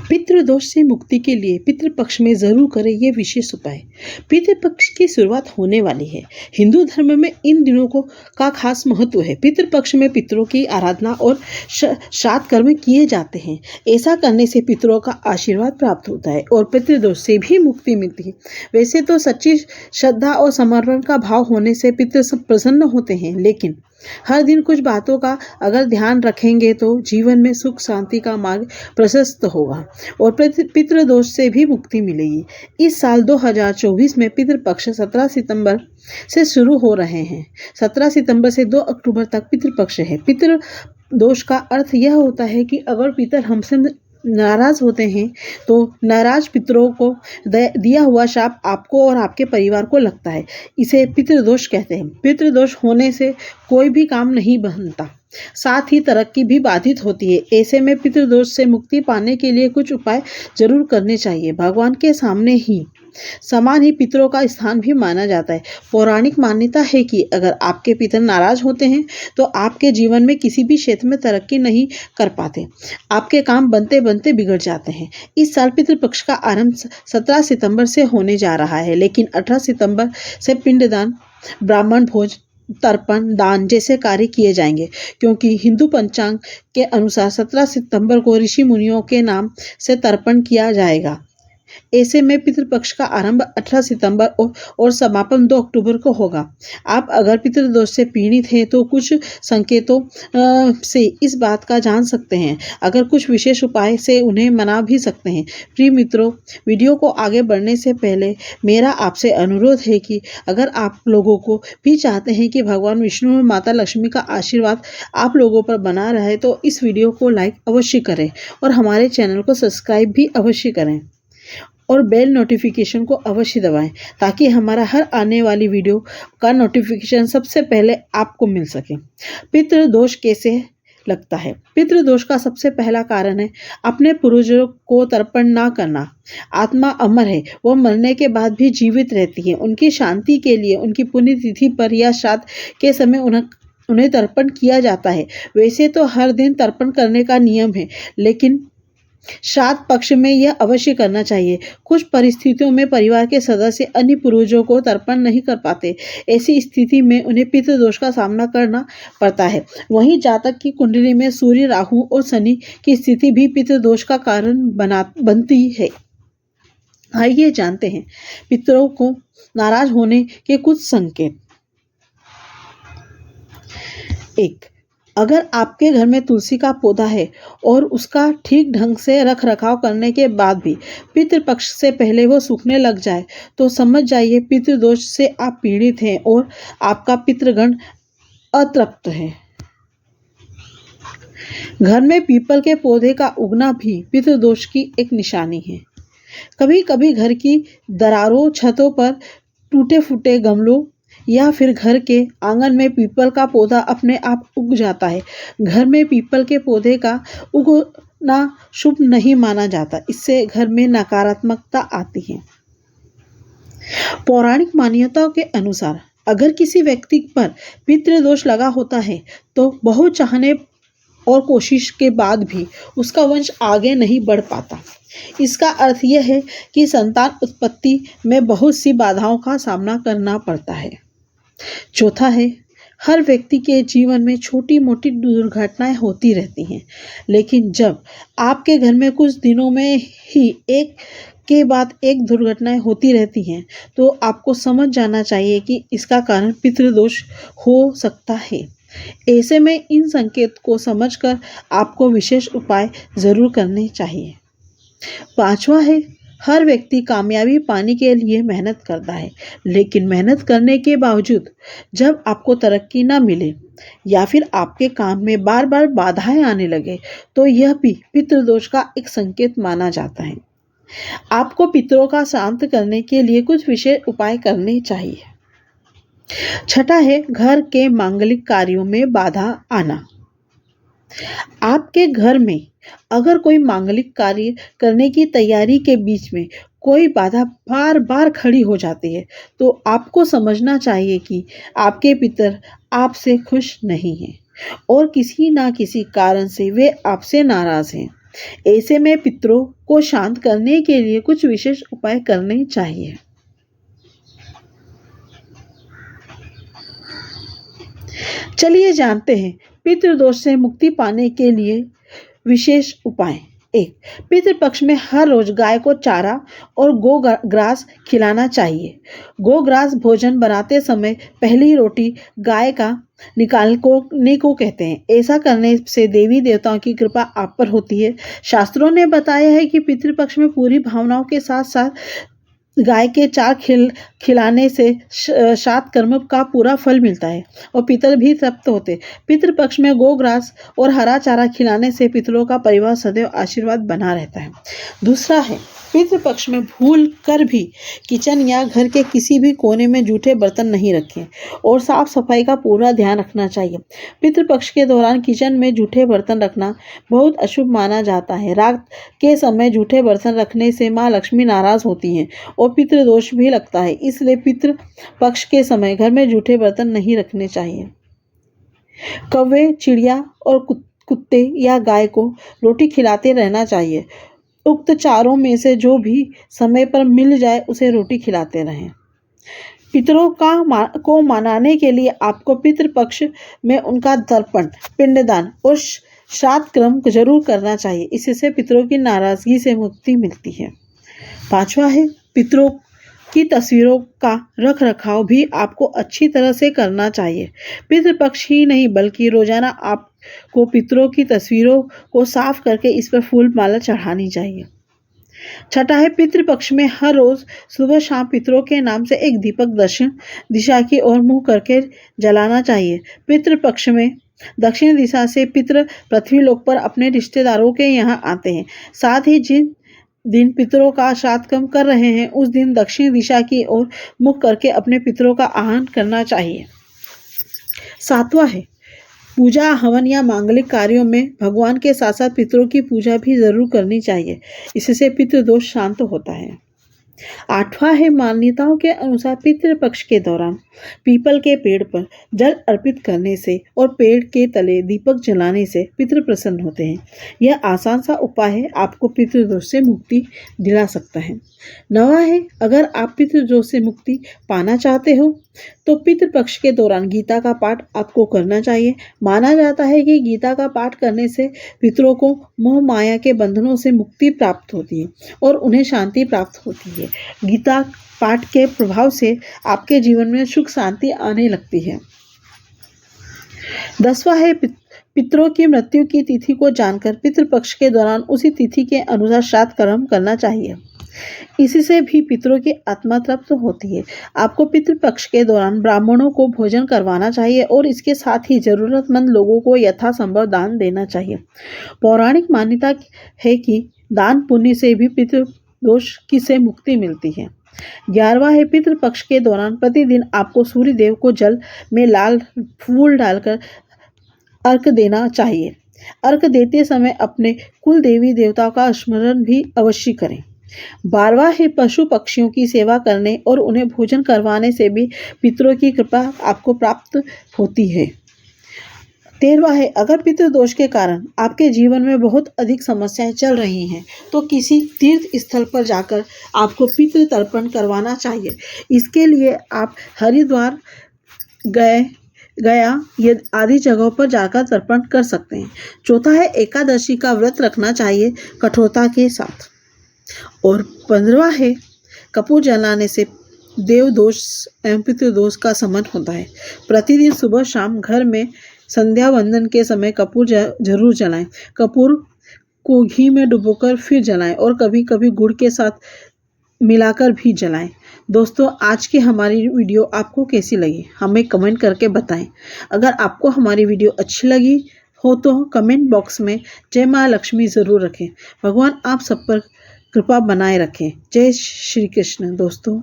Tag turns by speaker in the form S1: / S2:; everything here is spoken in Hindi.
S1: पितृदोष से मुक्ति के लिए पितृपक्ष में जरूर करें ये विशेष उपाय। पितृपक्ष की शुरुआत होने वाली है। हिंदू धर्म में इन दिनों का खास महत्व है। पितृपक्ष में पितरों की आराधना और श्राद्ध कर्म किए जाते हैं। ऐसा करने से पितरों का आशीर्वाद प्राप्त होता है और पितृदोष से भी मुक्ति मिलती है। वैसे तो सच्ची श्रद्धा और समर्पण का भाव होने से पितृ प्रसन्न होते हैं, लेकिन हर दिन कुछ बातों का अगर ध्यान रखेंगे तो जीवन में सुख शांति का मार्ग प्रशस्त होगा और पितृदोष से भी मुक्ति मिलेगी। इस साल 2024 में पितृपक्ष 17 सितंबर से शुरू हो रहे हैं। 17 सितंबर से 2 अक्टूबर तक पितृपक्ष है। पितृदोष का अर्थ यह होता है कि अगर पितर हमसे नाराज होते हैं तो नाराज पितरों को दिया हुआ शाप आपको और आपके परिवार को लगता है। इसे पितृदोष कहते हैं। पितृदोष होने से कोई भी काम नहीं बनता, साथ ही तरक्की भी बाधित होती है। ऐसे में पितृदोष से मुक्ति पाने के लिए कुछ उपाय जरूर करने चाहिए। भगवान के सामने ही समान ही पितरों का स्थान भी माना जाता है। पौराणिक मान्यता है कि अगर आपके पितर नाराज होते हैं तो आपके जीवन में किसी भी क्षेत्र में तरक्की नहीं कर पाते, आपके काम बनते बनते बिगड़ जाते हैं। इस साल पितृपक्ष का आरंभ 17 सितंबर से होने जा रहा है, लेकिन 18 सितंबर से पिंडदान, ब्राह्मण भोज, तर्पण दान जैसे कार्य किए जाएंगे, क्योंकि हिंदू पंचांग के अनुसार 17 सितंबर को ऋषि मुनियों के नाम से तर्पण किया जाएगा। ऐसे में पितृपक्ष का आरंभ 18 सितंबर और समापन 2 अक्टूबर को होगा। आप अगर पितृदोष से पीड़ित हैं तो कुछ संकेतों से इस बात का जान सकते हैं। अगर कुछ विशेष उपाय से उन्हें मना भी सकते हैं। प्रिय मित्रों, वीडियो को आगे बढ़ने से पहले मेरा आपसे अनुरोध है कि अगर आप लोगों को भी चाहते हैं कि भगवान विष्णु और माता लक्ष्मी का आशीर्वाद आप लोगों पर बना रहे तो इस वीडियो को लाइक अवश्य करें और हमारे चैनल को सब्सक्राइब भी अवश्य करें और बेल नोटिफिकेशन को अवश्य दबाएं, ताकि हमारा हर आने वाली वीडियो का नोटिफिकेशन सबसे पहले आपको मिल सके। पितृदोष कैसे लगता है? पितृदोष का सबसे पहला कारण है अपने पूर्वजों को तर्पण ना करना। आत्मा अमर है, वो मरने के बाद भी जीवित रहती है। उनकी शांति के लिए उनकी पुण्यतिथि पर या श्राद्ध के समय उन्हें तर्पण किया जाता है। वैसे तो हर दिन तर्पण करने का नियम है, लेकिन श्राद्ध पक्ष में यह अवश्य करना चाहिए। कुछ परिस्थितियों में परिवार के सदस्य अन्य पूर्वजों को तर्पण नहीं कर पाते। ऐसी स्थिति में उन्हें पितृदोष का सामना करना पड़ता है। वहीं जातक की कुंडली में सूर्य, राहु और शनि की स्थिति भी पितृदोष का कारण बनती है। आइए जानते हैं पितरों को नाराज होने के कुछ संकेत। 1. अगर आपके घर में तुलसी का पौधा है और उसका ठीक ढंग से रख रखाव करने के बाद भी पितृपक्ष से पहले वो सूखने लग जाए तो समझ जाइए पितृदोष से आप पीड़ित हैं और आपका पितृगण अतृप्त है। घर में पीपल के पौधे का उगना भी पितृदोष की एक निशानी है। कभी कभी घर की दरारों, छतों पर, टूटे फूटे गमलों या फिर घर के आंगन में पीपल का पौधा अपने आप उग जाता है। घर में पीपल के पौधे का उगना शुभ नहीं माना जाता, इससे घर में नकारात्मकता आती है। पौराणिक मान्यताओं के अनुसार अगर किसी व्यक्ति पर पितृदोष लगा होता है तो बहुत चाहने और कोशिश के बाद भी उसका वंश आगे नहीं बढ़ पाता। इसका अर्थ यह है कि संतान उत्पत्ति में बहुत सी बाधाओं का सामना करना पड़ता है। चौथा है, हर व्यक्ति के जीवन में छोटी मोटी दुर्घटनाएं होती रहती हैं, लेकिन जब आपके घर में कुछ दिनों में ही एक के बाद एक दुर्घटनाएं होती रहती हैं तो आपको समझ जाना चाहिए कि इसका कारण पितृदोष हो सकता है। ऐसे में इन संकेत को समझकर आपको विशेष उपाय जरूर करने चाहिए। 5वां है, हर व्यक्ति कामयाबी पाने के लिए मेहनत करता है, लेकिन मेहनत करने के बावजूद जब आपको तरक्की ना मिले या फिर आपके काम में बार बार बाधाएं आने लगे तो यह भी पितृदोष का एक संकेत माना जाता है। आपको पितरों का शांत करने के लिए कुछ विशेष उपाय करने चाहिए। 6वां है, घर के मांगलिक कार्यों में बाधा आना। आपके घर में अगर कोई मांगलिक कार्य करने की तैयारी के बीच में कोई बाधा बार बार खड़ी हो जाती है तो आपको समझना चाहिए कि आपके पितर आपसे खुश नहीं हैं और किसी ना किसी कारण से वे आपसे नाराज हैं। ऐसे में पितरों को शांत करने के लिए कुछ विशेष उपाय करने चाहिए। चलिए जानते हैं पितृदोष से मुक्ति पाने के लिए विशेष उपाय। 1. पितृपक्ष में हर रोज गाय को चारा और गोग्रास खिलाना चाहिए। गोग्रास भोजन बनाते समय पहली रोटी गाय का निकालने को कहते हैं। ऐसा करने से देवी देवताओं की कृपा आप पर होती है। शास्त्रों ने बताया है कि पितृपक्ष में पूरी भावनाओं के साथ साथ गाय के चार खिलाने से सात कर्म का पूरा फल मिलता है और पितर भी तृप्त होते। पितृपक्ष में गोग्रास और हरा चारा खिलाने से पितरों का परिवार सदैव आशीर्वाद बना रहता है। दूसरा है, पितृपक्ष में भूल कर भी किचन या घर के किसी भी कोने में जूठे बर्तन नहीं रखें और साफ सफाई का पूरा ध्यान रखना चाहिए। पितृपक्ष के दौरान किचन में जूठे बर्तन रखना बहुत अशुभ माना जाता है। रात के समय जूठे बर्तन रखने से माँ लक्ष्मी नाराज होती हैं और पितृदोष भी लगता है, इसलिए पितृपक्ष के समय घर में जूठे बर्तन नहीं रखने चाहिए। कौवे, चिड़िया और कुत्ते या गाय को रोटी खिलाते रहना चाहिए। उक्त चारों में से जो भी समय पर मिल जाए उसे रोटी खिलाते रहें। पितरों को मनाने के लिए आपको पितृपक्ष में उनका तर्पण, पिंडदान और श्राद्ध कर्म जरूर करना चाहिए। इससे पितरों की नाराजगी से मुक्ति मिलती है। 5वां है, पितरों की तस्वीरों का रख रखाव भी आपको अच्छी तरह से करना चाहिए। पितृपक्ष ही नहीं बल्कि रोजाना आपको पितरों की तस्वीरों को साफ करके इस पर फूल माला चढ़ानी चाहिए। 6वां है, पितृपक्ष में हर रोज सुबह शाम पितरों के नाम से एक दीपक दक्षिण दिशा की ओर मुंह करके जलाना चाहिए। पितृपक्ष में दक्षिण दिशा से पितर पृथ्वीलोक पर अपने रिश्तेदारों के यहाँ आते हैं। साथ ही जिन दिन पितरों का श्राद्ध कर्म कर रहे हैं उस दिन दक्षिण दिशा की ओर मुख करके अपने पितरों का आह्वान करना चाहिए। 7वां है, पूजा, हवन या मांगलिक कार्यों में भगवान के साथ साथ पितरों की पूजा भी जरूर करनी चाहिए। इससे पितृदोष शांत होता है। 8वां है, मान्यताओं के अनुसार पितृपक्ष के दौरान पीपल के पेड़ पर जल अर्पित करने से और पेड़ के तले दीपक जलाने से पितृ प्रसन्न होते हैं। यह आसान सा उपाय है, आपको पितृदोष से मुक्ति दिला सकता है। 9वां है, अगर आप पितृदोष से मुक्ति पाना चाहते हो तो पितृपक्ष के दौरान गीता का पाठ आपको करना चाहिए। माना जाता है कि गीता का पाठ करने से पितरों को मोह माया के बंधनों से मुक्ति प्राप्त होती है और उन्हें शांति प्राप्त होती है। गीता पाठ के प्रभाव से आपके जीवन में सुख शांति आने लगती है। 10वां है, पितरों की मृत्यु की तिथि को जानकर पितृपक्ष के दौरान उसी तिथि के अनुसार श्राद्ध कर्म करना चाहिए। इससे भी पितरों की आत्मा तृप्त होती है। आपको पितृपक्ष के दौरान ब्राह्मणों को भोजन करवाना चाहिए और इसके साथ ही जरूरतमंद लोगों को यथासंभव दान देना चाहिए। पौराणिक मान्यता है कि दान पुण्य से भी पितृदोष से मुक्ति मिलती है। 11वां है, पितृपक्ष के दौरान प्रतिदिन आपको सूर्य देव को जल में लाल फूल डालकर अर्घ देना चाहिए। अर्घ देते समय अपने कुल देवी देवताओं का स्मरण भी अवश्य करें। 12वां है, पशु पक्षियों की सेवा करने और उन्हें भोजन करवाने से भी पितरों की कृपा आपको प्राप्त होती है। 13वां है, अगर पितृदोष के कारण आपके जीवन में बहुत अधिक समस्याएं चल रही हैं तो किसी तीर्थ स्थल पर जाकर आपको पितृ तर्पण करवाना चाहिए। इसके लिए आप हरिद्वार, गया आदि जगहों पर जाकर तर्पण कर सकते हैं। 4था है, एकादशी का व्रत रखना चाहिए कठोरता के साथ। और 15वां है, कपूर जलाने से देव दोष एवं पितृदोष का शमन होता है। प्रतिदिन सुबह शाम घर में संध्या वंदन के समय कपूर जरूर जलाएं। कपूर को घी में डुबोकर फिर जलाएं और कभी कभी गुड़ के साथ मिलाकर भी जलाएं। दोस्तों, आज की हमारी वीडियो आपको कैसी लगी हमें कमेंट करके बताएं। अगर आपको हमारी वीडियो अच्छी लगी हो तो कमेंट बॉक्स में जय माँ लक्ष्मी ज़रूर रखें। भगवान आप सब पर कृपा बनाए रखें। जय श्री कृष्ण। दोस्तों।